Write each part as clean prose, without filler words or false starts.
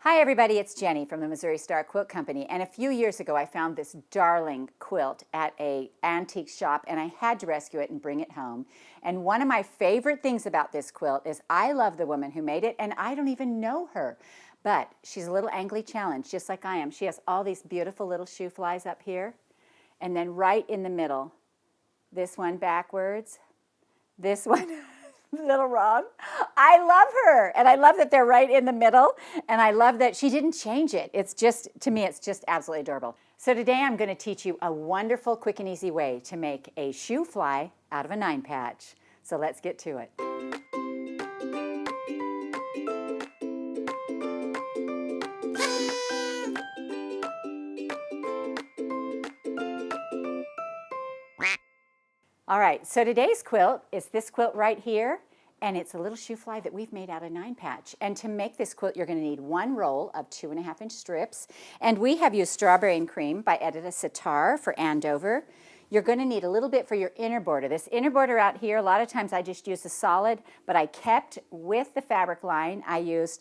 Hi everybody, it's Jenny from the Missouri Star Quilt Company, and a few years ago I found this darling quilt at an antique shop and I had to rescue it and bring it home. And one of my favorite things about this quilt is I love the woman who made it and I don't even know her. But she's a little angly challenged, just like I am. She has all these beautiful little shoe flies up here, and then right in the middle, this one backwards, this one a little wrong. I love her, and I love that they're right in the middle, and I love that she didn't change it. It's just, to me, it's just absolutely adorable. So today I'm going to teach you a wonderful, quick and easy way to make a shoe fly out of a 9-patch. So let's get to it. All right, so today's quilt is this quilt right here, and it's a little shoe fly that we've made out of 9-patch. And to make this quilt, you're going to need one roll of 2.5-inch strips, and we have used Strawberry and Cream by Edyta Sitar for Andover. You're going to need a little bit for your inner border. This inner border out here, a lot of times I just use a solid, but I kept with the fabric line. I used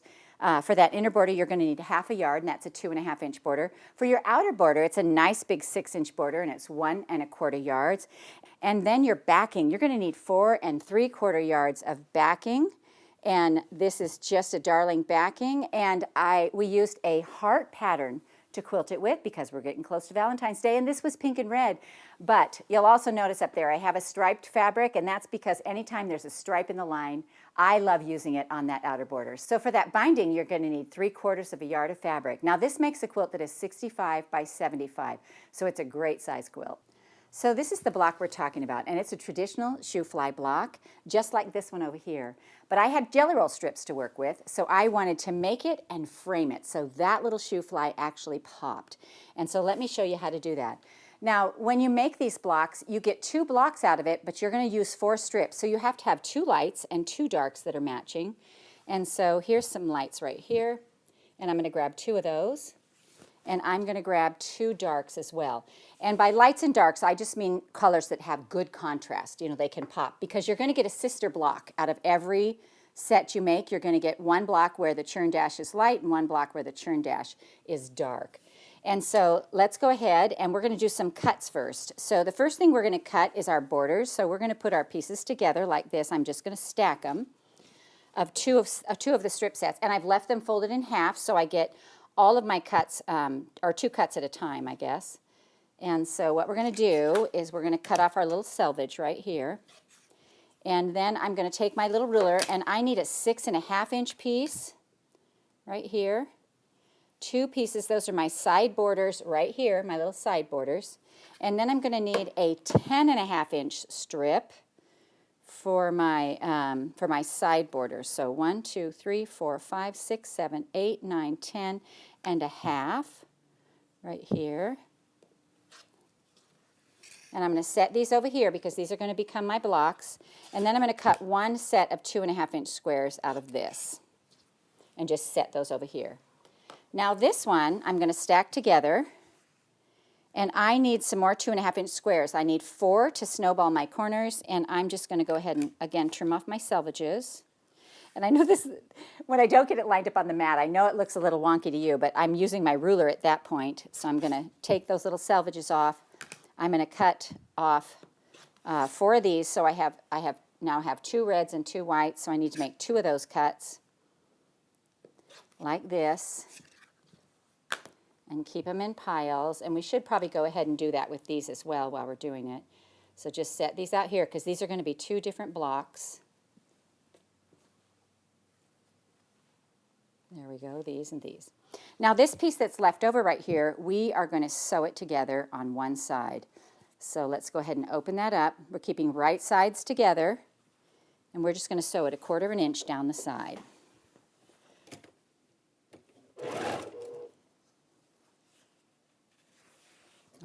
for that inner border, you're going to need 1/2 yard, and that's a 2.5-inch border. For your outer border, it's a nice big 6-inch border, and it's 1 1/4 yards. And then your backing, you're going to need 4 3/4 yards of backing. And this is just a darling backing. And we used a heart pattern to quilt it with because we're getting close to Valentine's Day, and this was pink and red. But you'll also notice up there I have a striped fabric, and that's because anytime there's a stripe in the line, I love using it on that outer border. So for that binding, you're going to need 3/4 yard of fabric. Now this makes a quilt that is 65 by 75, so it's a great size quilt. So this is the block we're talking about, and it's a traditional shoe fly block, just like this one over here. But I had jelly roll strips to work with, so I wanted to make it and frame it, so that little shoe fly actually popped. And so let me show you how to do that. Now, when you make these blocks, you get 2 blocks out of it, but you're going to use 4 strips, so you have to have 2 lights and 2 darks that are matching. And so here's some lights right here, and I'm going to grab 2 of those. And I'm going to grab 2 darks as well. And by lights and darks, I just mean colors that have good contrast. You know, they can pop, because you're going to get a sister block out of every set you make. You're going to get 1 block where the churn dash is light and 1 block where the churn dash is dark. And so let's go ahead and we're going to do some cuts first. So the first thing we're going to cut is our borders. So we're going to put our pieces together like this. I'm just going to stack them of two of the strip sets. And I've left them folded in half so I get all of my cuts, or 2 cuts at a time, I guess. And so what we're going to do is we're going to cut off our little selvage right here. And then I'm going to take my little ruler, and I need a 6.5-inch piece right here. 2 pieces, those are my side borders right here, my little side borders. And then I'm going to need a 10.5-inch strip for my side borders. So 1, 2, 3, 4, 5, 6, 7, 8, 9, 10 and a half right here. And I'm going to set these over here because these are going to become my blocks. And then I'm going to cut 1 set of 2.5-inch squares out of this and just set those over here. Now this one I'm going to stack together. And I need some more 2.5-inch squares. I need 4 to snowball my corners, and I'm just going to go ahead and, again, trim off my selvages. And I know this, when I don't get it lined up on the mat, I know it looks a little wonky to you, but I'm using my ruler at that point. So I'm going to take those little selvages off. I'm going to cut off 4 of these. So I now have 2 reds and 2 whites, so I need to make 2 of those cuts like this. And keep them in piles, and we should probably go ahead and do that with these as well while we're doing it. So just set these out here because these are going to be 2 different blocks. There we go, these and these. Now this piece that's left over right here, we are going to sew it together on one side. So let's go ahead and open that up. We're keeping right sides together, and we're just going to sew it 1/4 inch down the side.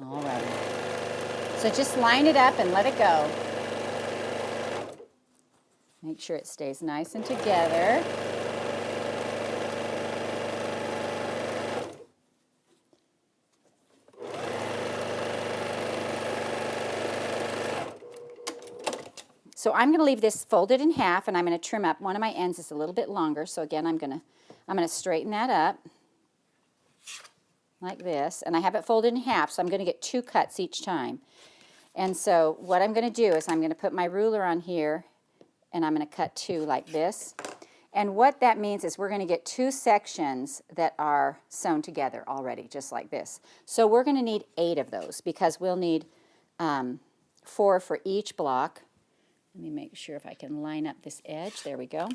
All right. So just line it up and let it go. Make sure it stays nice and together. So I'm going to leave this folded in half, and I'm going to trim up. One of my ends is a little bit longer, so again I'm going to straighten that up. like this, and I have it folded in half, so I'm going to get 2 cuts each time. And so what I'm going to do is I'm going to put my ruler on here, and I'm going to cut 2 like this. And what that means is we're going to get 2 sections that are sewn together already, just like this. So we're going to need 8 of those because we'll need 4 for each block. Let me make sure if I can line up this edge. There we go.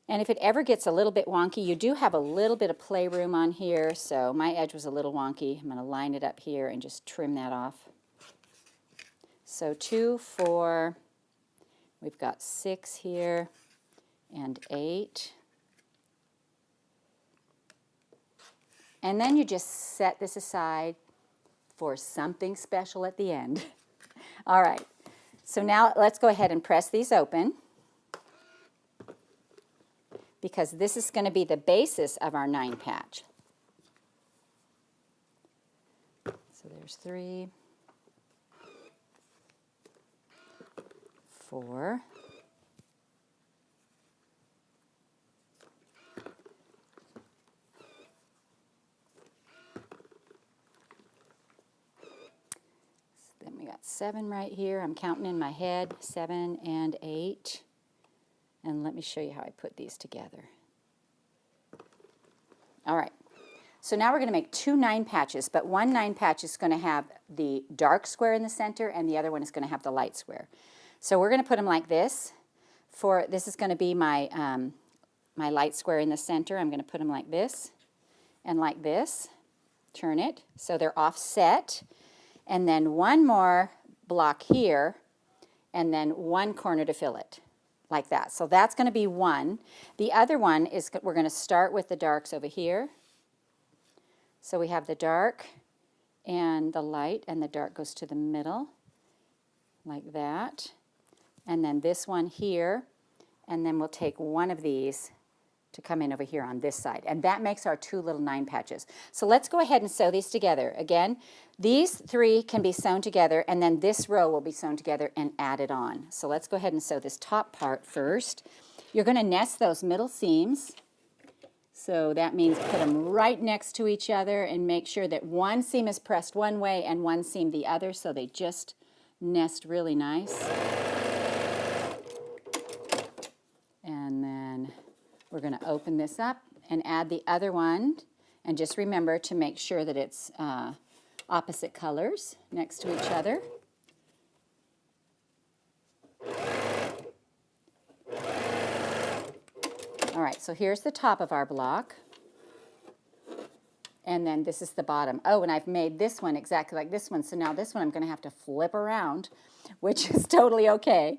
And if it ever gets a little bit wonky, you do have a little bit of playroom on here, so my edge was a little wonky. I'm going to line it up here and just trim that off. So 2, 4, we've got 6 here, and 8. And then you just set this aside for something special at the end. All right, so now let's go ahead and press these open, because this is going to be the basis of our 9 patch. So there's 3, 4, 7 right here. I'm counting in my head, 7 and 8. And let me show you how I put these together. All right, so now we're going to make 2 9 patches, but one 9 patch is going to have the dark square in the center, and the other one is going to have the light square. So we're going to put them like this. This is going to be my, my light square in the center. I'm going to put them like this and like this. Turn it so they're offset. And then one more block here, and then one corner to fill it, like that. So that's going to be one. The other one is, we're going to start with the darks over here. So we have the dark and the light, and the dark goes to the middle, like that. And then this one here, and then we'll take one of these to come in over here on this side. And that makes our 2 little 9 patches. So let's go ahead and sew these together. Again, these 3 can be sewn together, and then this row will be sewn together and added on. So let's go ahead and sew this top part first. You're going to nest those middle seams. So that means put them right next to each other and make sure that one seam is pressed one way and one seam the other, so they just nest really nice. And then we're going to open this up and add the other one, and just remember to make sure that it's opposite colors next to each other. All right, so here's the top of our block, and then this is the bottom. Oh, and I've made this one exactly like this one, so now this one I'm going to have to flip around, which is totally okay.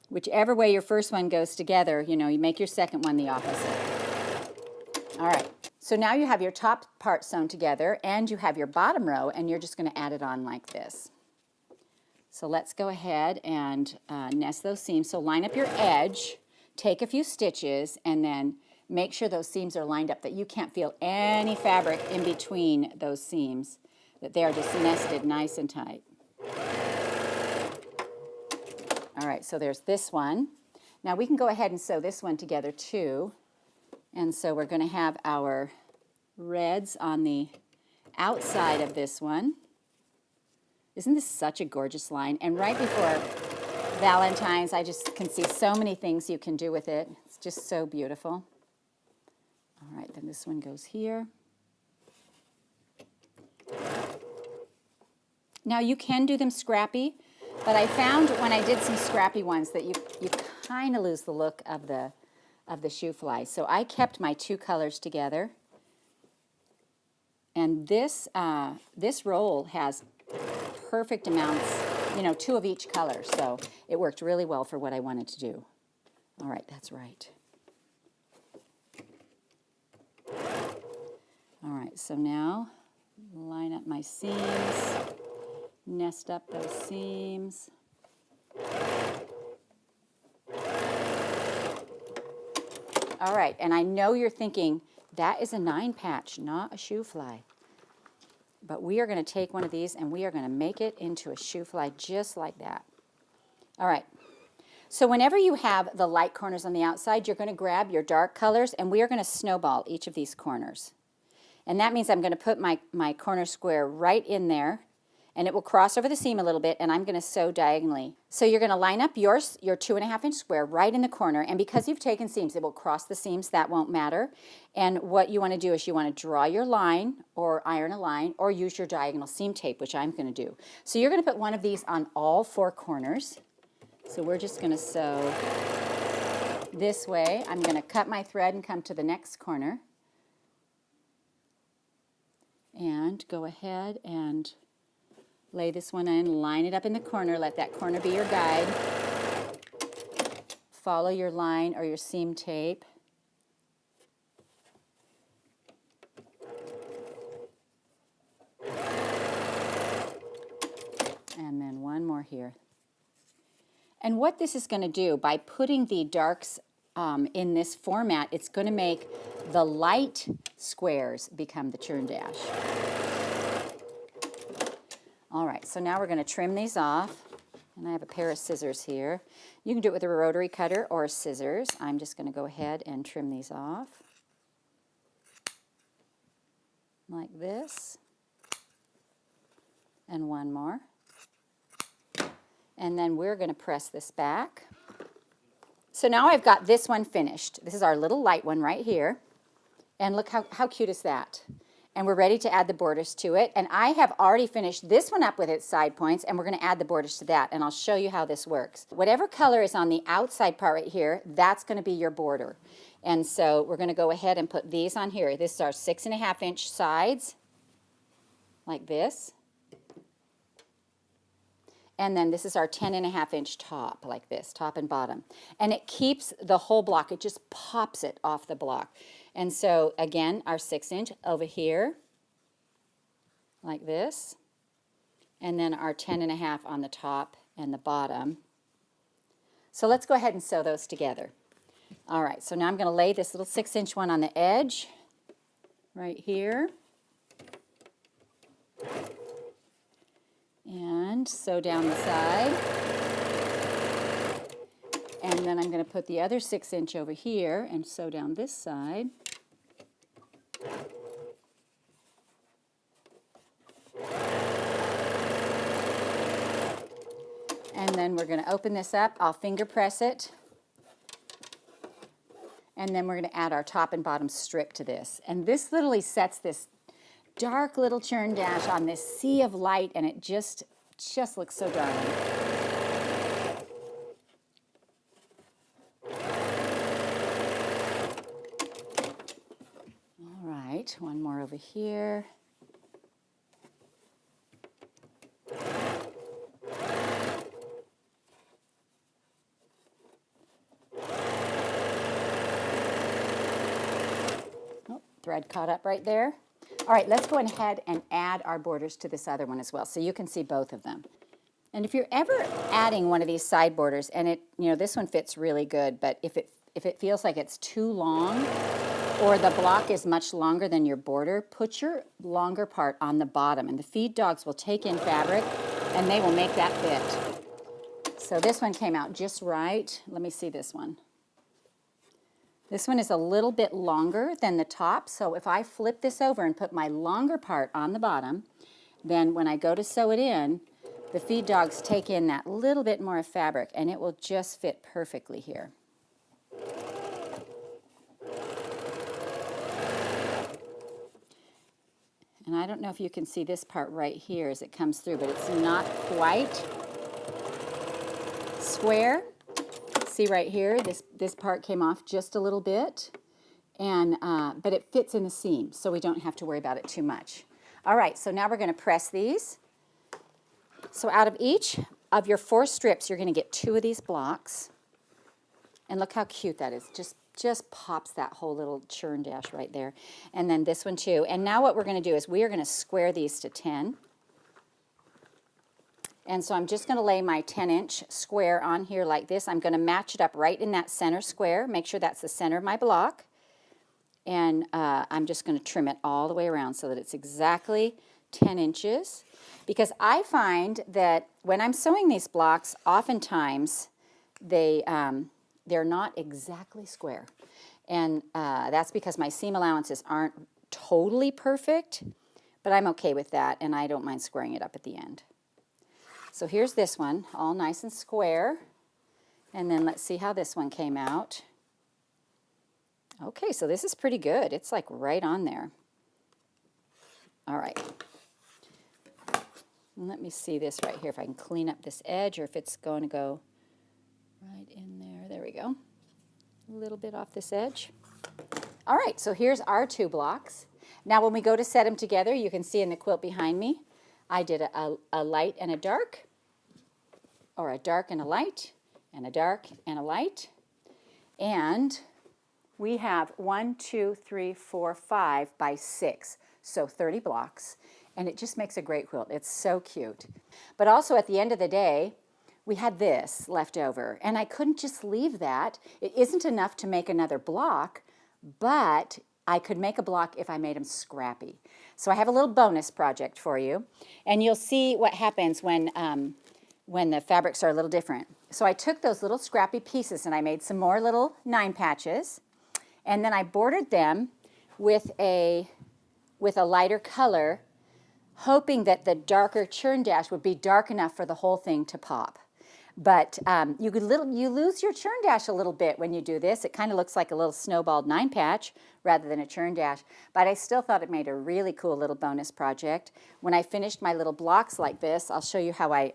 Whichever way your first one goes together, you know, you make your second one the opposite. All right, so now you have your top part sewn together, and you have your bottom row, and you're just going to add it on like this. So let's go ahead and nest those seams. So line up your edge, take a few stitches, and then make sure those seams are lined up, that you can't feel any fabric in between those seams, that they are just nested nice and tight. All right, so there's this one. Now we can go ahead and sew this one together too. And so we're going to have our reds on the outside of this one. Isn't this such a gorgeous line? And right before Valentine's, I just can see so many things you can do with it. It's just so beautiful. All right, then this one goes here. Now you can do them scrappy, but I found when I did some scrappy ones that you kind of lose the look of the Shoofly. So I kept my 2 colors together. And this roll has perfect amounts, you know, 2 of each color. So it worked really well for what I wanted to do. All right, that's right. All right, so now line up my seams, nest up those seams. All right, and I know you're thinking, that is a 9 patch, not a Shoofly. But we are going to take one of these and we are going to make it into a Shoofly just like that. All right, so whenever you have the light corners on the outside, you're going to grab your dark colors, and we are going to snowball each of these corners. And that means I'm going to put my corner square right in there, and it will cross over the seam a little bit, and I'm going to sew diagonally. So you're going to line up your 2.5-inch square right in the corner, and because you've taken seams, it will cross the seams. That won't matter. And what you want to do is you want to draw your line or iron a line or use your diagonal seam tape, which I'm going to do. So you're going to put one of these on all 4 corners. So we're just going to sew this way. I'm going to cut my thread and come to the next corner and go ahead and lay this one in, line it up in the corner, let that corner be your guide. Follow your line or your seam tape. And then one more here. And what this is going to do, by putting the darks in this format, it's going to make the light squares become the churn dash. All right, so now we're going to trim these off, and I have a pair of scissors here. You can do it with a rotary cutter or scissors. I'm just going to go ahead and trim these off like this, and one more. And then we're going to press this back. So now I've got this one finished. This is our little light one right here, and look how cute is that? And we're ready to add the borders to it. And I have already finished this one up with its side points, and we're going to add the borders to that, and I'll show you how this works. Whatever color is on the outside part right here, that's going to be your border. And so we're going to go ahead and put these on here. This is our 6.5-inch sides, like this. And then this is our 10.5-inch top, like this, top and bottom. And it keeps the whole block, it just pops it off the block. And so, again, our 6-inch over here, like this. And then our 10.5 on the top and the bottom. So let's go ahead and sew those together. All right, so now I'm going to lay this little 6-inch one on the edge, right here. And sew down the side. And then I'm going to put the other 6-inch over here and sew down this side. And then we're going to open this up. I'll finger press it. And then we're going to add our top and bottom strip to this. And this literally sets this dark little churn dash on this sea of light, and it just looks so darling. All right, one more over here. Oh, thread caught up right there. All right, let's go ahead and add our borders to this other one as well, so you can see both of them. And if you're ever adding one of these side borders, and this one fits really good, but if it feels like it's too long, or the block is much longer than your border, put your longer part on the bottom, and the feed dogs will take in fabric, and they will make that fit. So this one came out just right. Let me see this one. This one is a little bit longer than the top, so if I flip this over and put my longer part on the bottom, then when I go to sew it in, the feed dogs take in that little bit more of fabric, and it will just fit perfectly here. And I don't know if you can see this part right here as it comes through, but it's not quite square. See right here, this part came off just a little bit, and but it fits in the seam, so we don't have to worry about it too much. All right, so now we're going to press these. So out of each of your 4 strips, you're going to get 2 of these blocks, and look how cute that is. Just pops that whole little churn dash right there, and then this one too. And now what we're going to do is we are going to square these to 10. And so I'm just going to lay my 10-inch square on here like this. I'm going to match it up right in that center square. Make sure that's the center of my block. And I'm just going to trim it all the way around so that it's exactly 10 inches. Because I find that when I'm sewing these blocks, oftentimes they're not exactly square. And that's because my seam allowances aren't totally perfect, but I'm okay with that, and I don't mind squaring it up at the end. So here's this one, all nice and square. And then let's see how this one came out. Okay, so this is pretty good. It's like right on there. All right. Let me see this right here, if I can clean up this edge or if it's going to go right in there. There we go. A little bit off this edge. All right, so here's our 2 blocks. Now when we go to set them together, you can see in the quilt behind me, I did a light and a dark, or a dark and a light, and a dark and a light. And we have 1, 2, 3, 4, 5 by 6, so 30 blocks. And it just makes a great quilt. It's so cute. But also at the end of the day, we had this left over, and I couldn't just leave that. It isn't enough to make another block, but I could make a block if I made them scrappy. So I have a little bonus project for you, and you'll see what happens when the fabrics are a little different. So I took those little scrappy pieces and I made some more little 9 patches, and then I bordered them with a lighter color, hoping that the darker churn dash would be dark enough for the whole thing to pop. But you lose your churn dash a little bit when you do this. It kind of looks like a little snowballed 9 patch rather than a churn dash. But I still thought it made a really cool little bonus project. When I finished my little blocks like this, I'll show you how I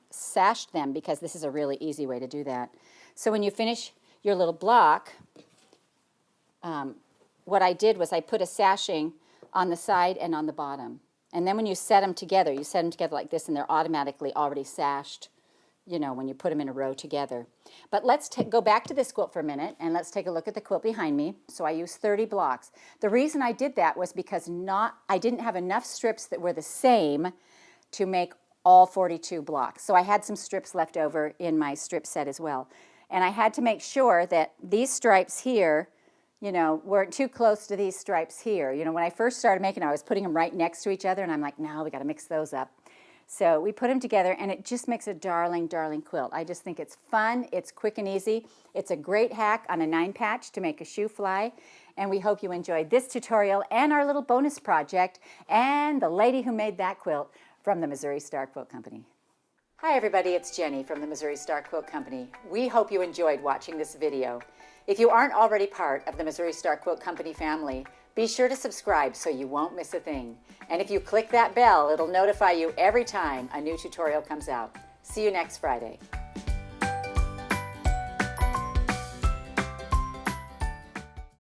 sashed them, because this is a really easy way to do that. So when you finish your little block, what I did was I put a sashing on the side and on the bottom. And then when you set them together like this, and they're automatically already sashed, you know, when you put them in a row together. But let's go back to this quilt for a minute, and let's take a look at the quilt behind me. So I used 30 blocks. The reason I did that was because I didn't have enough strips that were the same to make all 42 blocks. So I had some strips left over in my strip set as well. And I had to make sure that these stripes here, you know, weren't too close to these stripes here. You know, when I first started making them, I was putting them right next to each other, and I'm like, no, we got to mix those up. So we put them together, and it just makes a darling, darling quilt. I just think it's fun, it's quick and easy. It's a great hack on a 9 patch to make a shoe fly, and we hope you enjoyed this tutorial and our little bonus project and the lady who made that quilt from the Missouri Star Quilt Company. Hi everybody, it's Jenny from the Missouri Star Quilt Company. We hope you enjoyed watching this video. If you aren't already part of the Missouri Star Quilt Company family, be sure to subscribe so you won't miss a thing. And if you click that bell, it'll notify you every time a new tutorial comes out. See you next Friday.